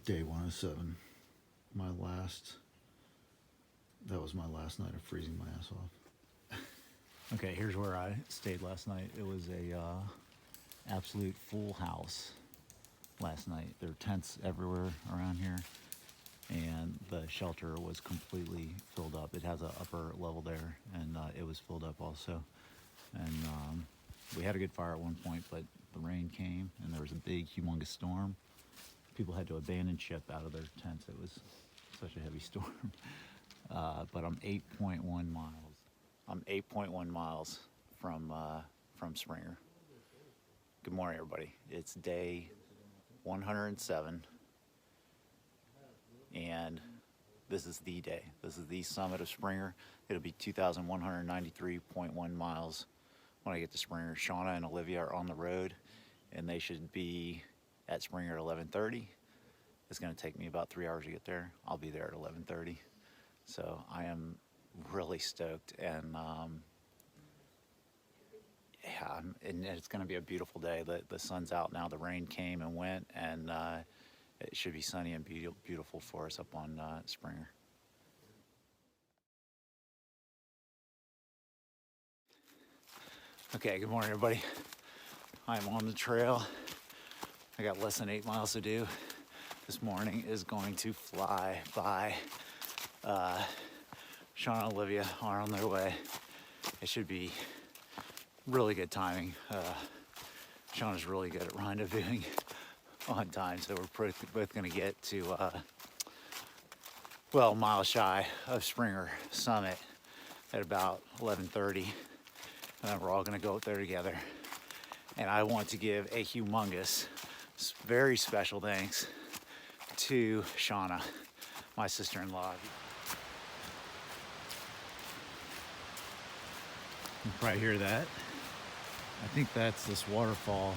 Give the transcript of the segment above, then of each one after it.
Day 107. That was my last night of freezing my ass off. Okay, here's where I stayed last night. It was a absolute full house last night. There were tents everywhere around here, and the shelter was completely filled up. It has an upper level there, and it was filled up also. And we had a good fire at one point, but the rain came, and there was a big, humongous storm. People had to abandon ship out of their tents. It was such a heavy storm. But I'm 8.1 miles. I'm 8.1 miles from Springer. Good morning, everybody. It's day 107, and this is the day. This is the summit of Springer. It'll be 2,193.1 miles when I get to Springer. Shauna and Olivia are on the road, and they should be at Springer at 11:30. It's going to take me about 3 hours to get there. I'll be there at 11:30. So I am really stoked, and yeah, and it's going to be a beautiful day. The sun's out now. The rain came and went, and it should be sunny and beautiful for us up on Springer. Okay, good morning, everybody. I'm on the trail. I got less than 8 miles to do. This morning is going to fly by. Sean and Olivia are on their way. It should be really good timing. Sean is really good at rendezvousing on time, so we're both going to get to, well, a mile shy of Springer Summit at about 11:30. And then we're all going to go up there together. And I want to give a humongous, very special thanks to Shauna, my sister-in-law. You can probably hear that. I think that's this waterfall.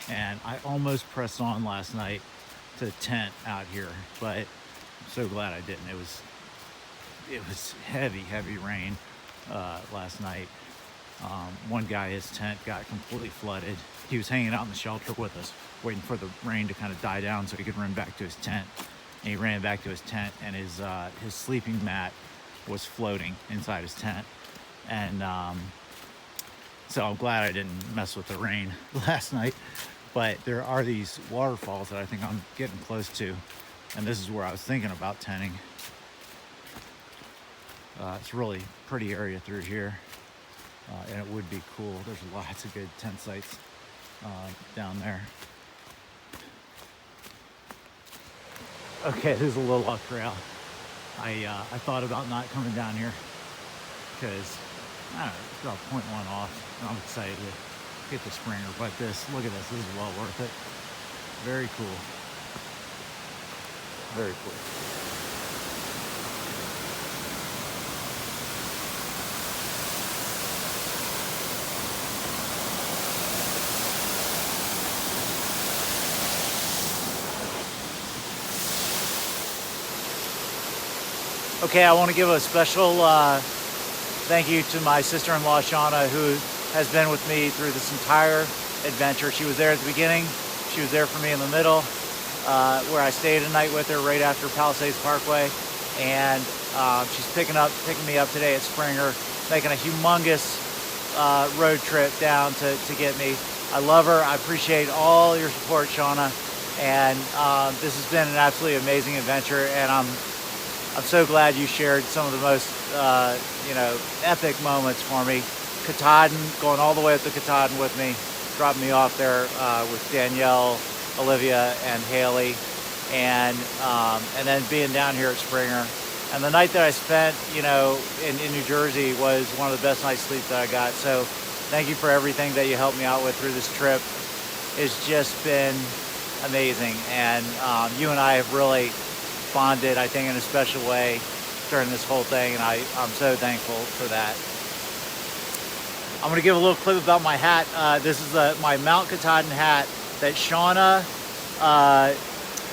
And I almost pressed on last night to tent out here, but I'm so glad I didn't. It was heavy rain last night. One guy, his tent got completely flooded. He was hanging out in the shelter with us, waiting for the rain to kind of die down so he could run back to his tent. And he ran back to his tent, and his sleeping mat was floating inside his tent. And so I'm glad I didn't mess with the rain last night. But there are these waterfalls that I think I'm getting close to, and this is where I was thinking about tenting. It's a really pretty area through here, and it would be cool. There's lots of good tent sites down there. Okay, this is a little off trail. I thought about not coming down here because I don't know, it's about 0.1 off, and I'm excited to get the Springer. But look at this. This is well worth it. Very cool. Very cool. Okay, I want to give a special thank you to my sister-in-law, Shauna, who has been with me through this entire adventure. She was there at the beginning. She was there for me in the middle, where I stayed a night with her right after Palisades Parkway. And she's picking me up today at Springer, making a humongous road trip down to get me. I love her. I appreciate all your support, Shauna. And this has been an absolutely amazing adventure. And I'm so glad you shared some of the most, epic moments for me. Katahdin, going all the way up to Katahdin with me, dropping me off there with Danielle, Olivia, and Haley, and then being down here at Springer. And the night that I spent, in New Jersey was one of the best night's sleep that I got. So thank you for everything that you helped me out with through this trip. It's just been amazing. And you and I have really bonded, I think, in a special way during this whole thing, and I'm so thankful for that. I'm going to give a little clip about my hat. This is my Mount Katahdin hat that Shauna,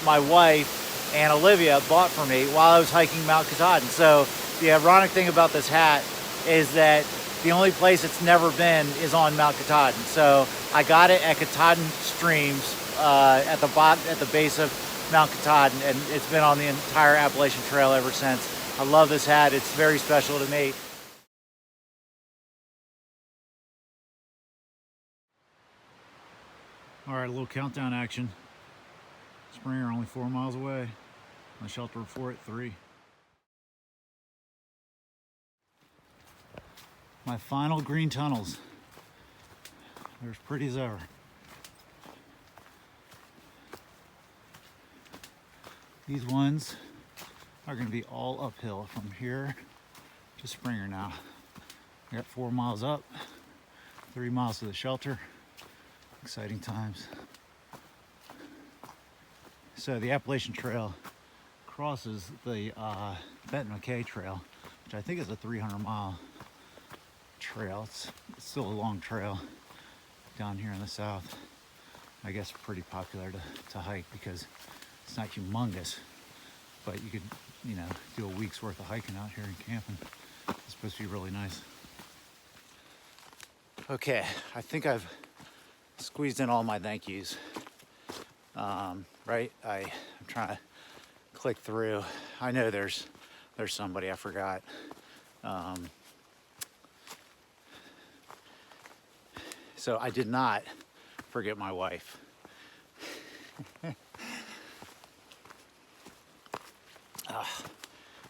my wife, and Olivia bought for me while I was hiking Mount Katahdin. So the ironic thing about this hat is that the only place it's never been is on Mount Katahdin. So I got it at Katahdin Streams at the base of Mount Katahdin, and it's been on the entire Appalachian Trail ever since. I love this hat. It's very special to me. All right, a little countdown action. Springer only 4 miles away. The shelter before it 3. My final green tunnels. They're as pretty as ever. These ones are going to be all uphill from here to Springer now. I got 4 miles up, 3 miles to the shelter. Exciting times. So the Appalachian Trail crosses the Benton McKay Trail, which I think is a 300-mile trail. It's still a long trail down here in the south. I guess pretty popular to hike because it's not humongous, but you could, do a week's worth of hiking out here and camping. It's supposed to be really nice. Okay, I think I've squeezed in all my thank yous. Right? I'm trying to click through. I know there's somebody I forgot. So I did not forget my wife.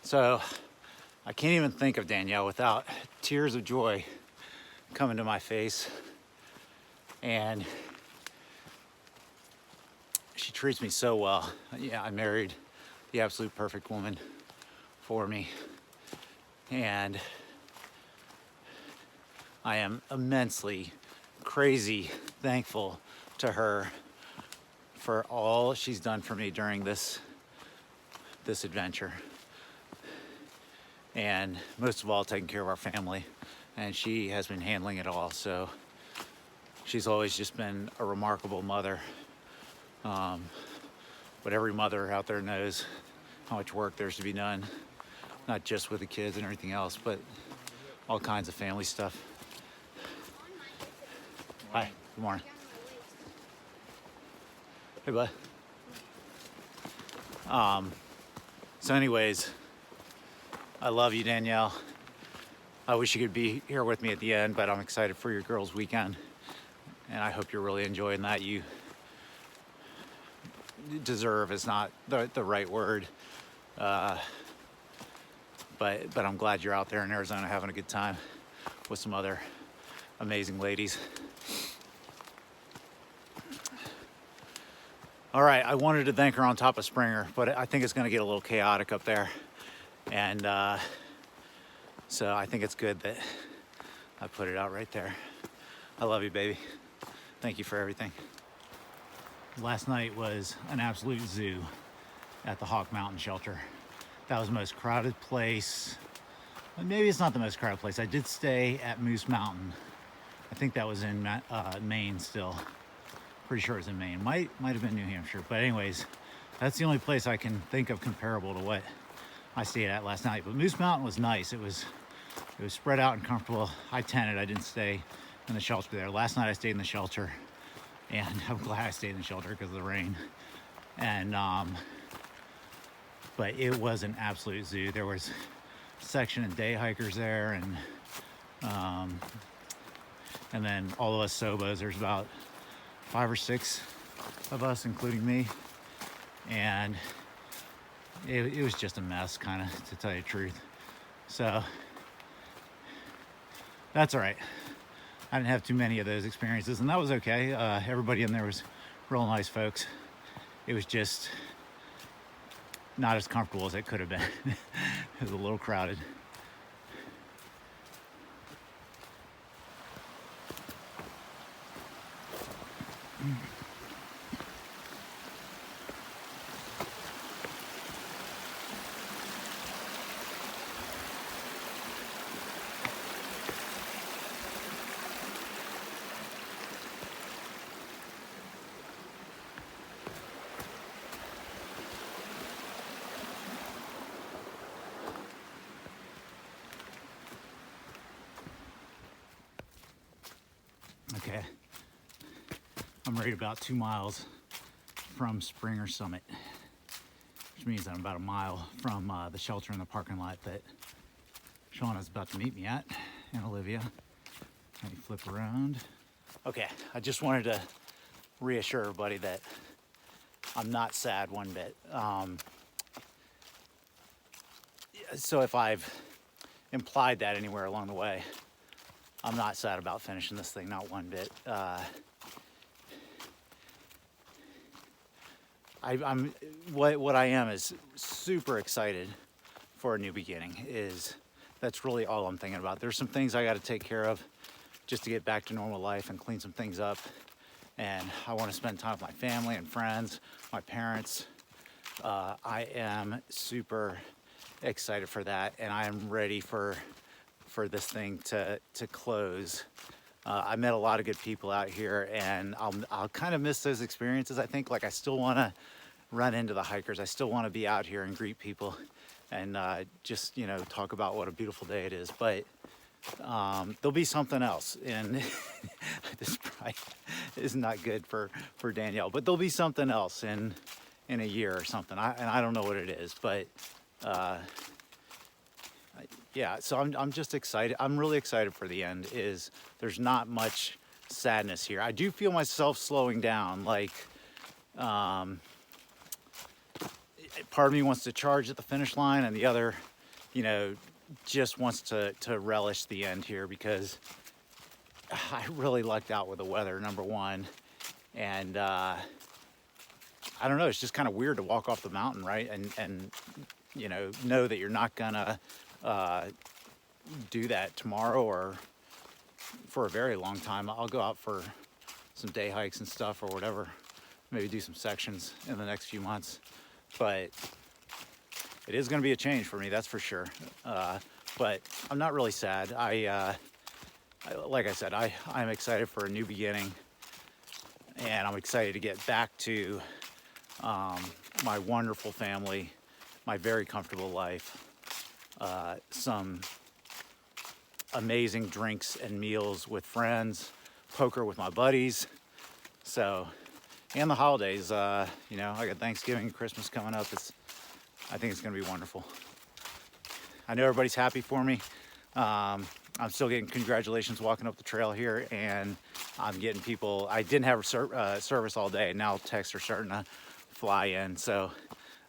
So I can't even think of Danielle without tears of joy coming to my face. And she treats me so well. Yeah, I married the absolute perfect woman for me. And I am immensely crazy thankful to her for all she's done for me during this adventure. And most of all, taking care of our family. And she has been handling it all. So she's always just been a remarkable mother. But every mother out there knows how much work there's to be done, not just with the kids and everything else, but all kinds of family stuff. Hi, good morning. Hey, bud. So anyways, I love you, Danielle. I wish you could be here with me at the end, but I'm excited for your girls' weekend. And I hope you're really enjoying that. You deserve is not the right word. But I'm glad you're out there in Arizona having a good time with some other amazing ladies. All right, I wanted to thank her on top of Springer, but I think it's gonna get a little chaotic up there. And so I think it's good that I put it out right there. I love you, baby. Thank you for everything. Last night was an absolute zoo at the Hawk Mountain Shelter. That was the most crowded place. Maybe it's not the most crowded place. I did stay at Moose Mountain. I think that was in Maine still. Pretty sure it's in Maine. Might have been New Hampshire. But anyways, that's the only place I can think of comparable to what I stayed at last night. But Moose Mountain was nice. It was spread out and comfortable. I tented. I didn't stay in the shelter there. Last night I stayed in the shelter, and I'm glad I stayed in the shelter because of the rain. And but it was an absolute zoo. There was a section of day hikers there, and then all of us Sobos. There's about 5 or 6 of us, including me, and it was just a mess, kind of, to tell you the truth. So that's all right. I didn't have too many of those experiences, and that was okay. Everybody in there was real nice folks. It was just not as comfortable as it could have been. It was a little crowded. Okay, I'm right about 2 miles from Springer Summit. which means I'm about a mile from the shelter in the parking lot that Shauna's about to meet me at, and Olivia. Let me flip around. Okay, I just wanted to reassure everybody that I'm not sad one bit. So if I've implied that anywhere along the way, I'm not sad about finishing this thing, not one bit. What I am is super excited for a new beginning. That's really all I'm thinking about. There's some things I got to take care of just to get back to normal life and clean some things up. And I want to spend time with my family and friends, my parents. I am super excited for that, and I am ready for this thing to close. I met a lot of good people out here, and I'll kind of miss those experiences. I think, like, I still want to run into the hikers. I still want to be out here and greet people and just, you know, talk about what a beautiful day it is. But there'll be something else, and this probably is not good for Danielle, but there'll be something else in a year or something. And I don't know what it is, but yeah, so I'm just excited. I'm really excited for the end. There's not much sadness here. I do feel myself slowing down. Like, part of me wants to charge at the finish line, and the other, you know, just wants to relish the end here, because I really lucked out with the weather, number one. And I don't know, it's just kind of weird to walk off the mountain, right? And you know that you're not gonna do that tomorrow or for a very long time. I'll go out for some day hikes and stuff or whatever, maybe do some sections in the next few months, but it is going to be a change for me, that's for sure. But I'm not really sad. Like I said, I'm excited for a new beginning, and I'm excited to get back to my wonderful family, my very comfortable life, some amazing drinks and meals with friends, poker with my buddies. So, and the holidays, you know, I got Thanksgiving and Christmas coming up. I think it's gonna be wonderful. I know everybody's happy for me. I'm still getting congratulations walking up the trail here, and I'm getting people. I didn't have service all day. Now texts are starting to fly in. So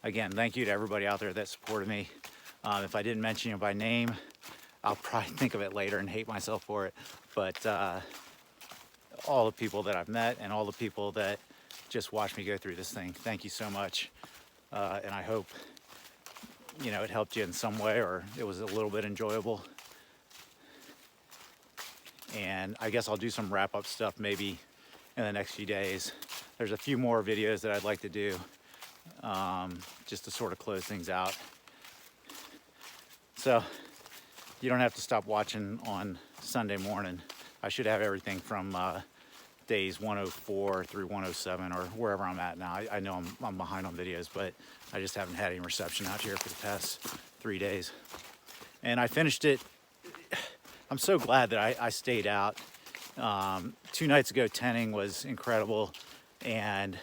again, thank you to everybody out there that supported me. If I didn't mention you by name, I'll probably think of it later and hate myself for it. But all the people that I've met and all the people that just watched me go through this thing, thank you so much. And I hope, you know, it helped you in some way, or it was a little bit enjoyable. And I guess I'll do some wrap-up stuff maybe in the next few days. There's a few more videos that I'd like to do, just to sort of close things out. So you don't have to stop watching on Sunday morning. I should have everything from days 104 through 107 or wherever I'm at now. I know I'm behind on videos, but I just haven't had any reception out here for the past 3 days. And I finished it. I'm so glad that I stayed out. 2 nights ago, tenting was incredible. And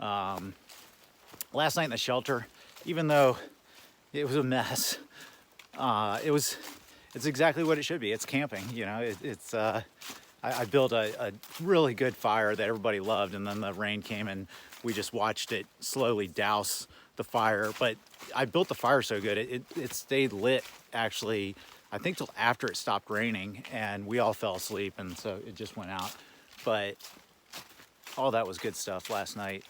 last night in the shelter, even though it was a mess, it's exactly what it should be. It's camping, you know. I built a really good fire that everybody loved, and then the rain came and we just watched it slowly douse the fire. But I built the fire so good, it stayed lit, actually, I think till after it stopped raining, and we all fell asleep, and so it just went out. But all that was good stuff last night,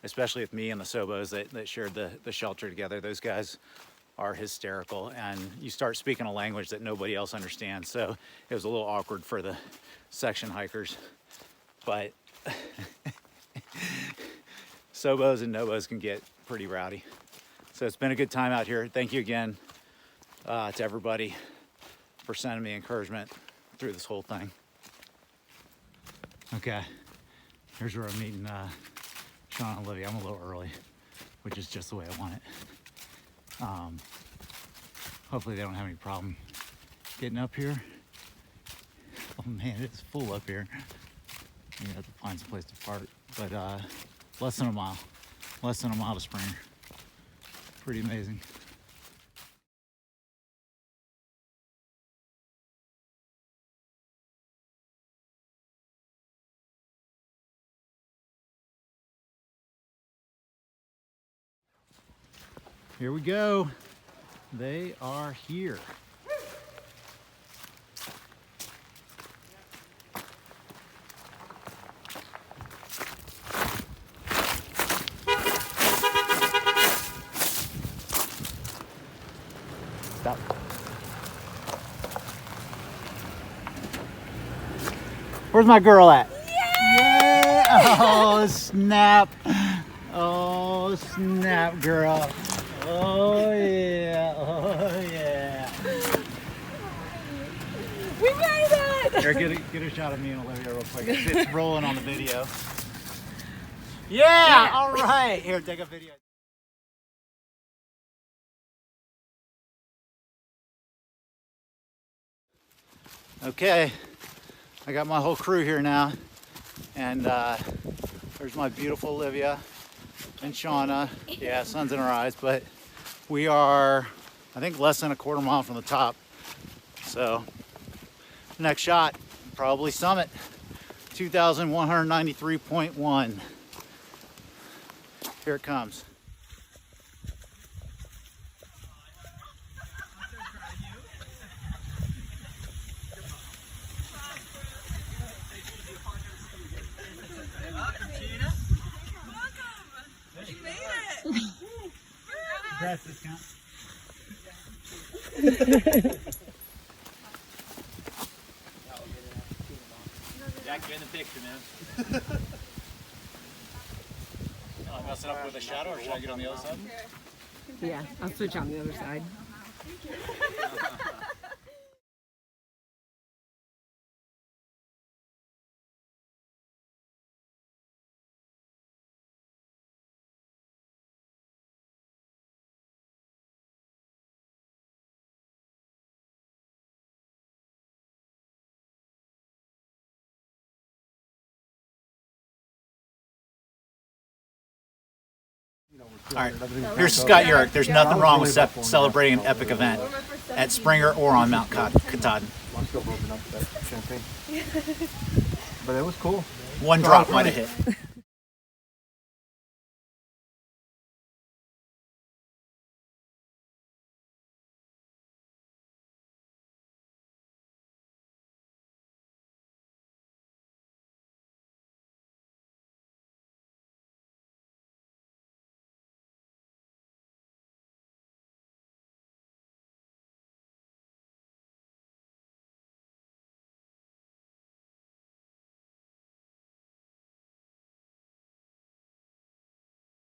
especially with me and the Sobos that shared the shelter together. Those guys are hysterical, and you start speaking a language that nobody else understands, so it was a little awkward for the section hikers. But Sobos and Nobos can get pretty rowdy. So it's been a good time out here. Thank you again to everybody for sending me encouragement through this whole thing. Okay, here's where I'm meeting Sean and Olivia. I'm a little early, which is just the way I want it. Hopefully they don't have any problem getting up here. Oh man, it's full up here. You have to find some place to park. But less than a mile to Springer. Pretty amazing. Here we go. They are here. Stop. Where's my girl at? Yeah! Oh, snap. Oh, snap, girl. Oh, yeah. Oh, yeah. We made it! Here, get a shot of me and Olivia real quick. It's rolling on the video. Yeah! All right. Here, take a video. Okay, I got my whole crew here now, and there's my beautiful Olivia and Shauna. Yeah, sun's in our eyes, but we are, I think, less than a quarter mile from the top. So, next shot, probably summit, 2,193.1. Here it comes. Congrats, discount. Jack, get in the picture, man. I'm messing up with a shadow, or should I get on the other side? Yeah, I'll switch on the other side. All right, here's Scott York. There's nothing wrong with celebrating an epic event at Springer or on Mount Katahdin. But it was cool. One drop might have hit.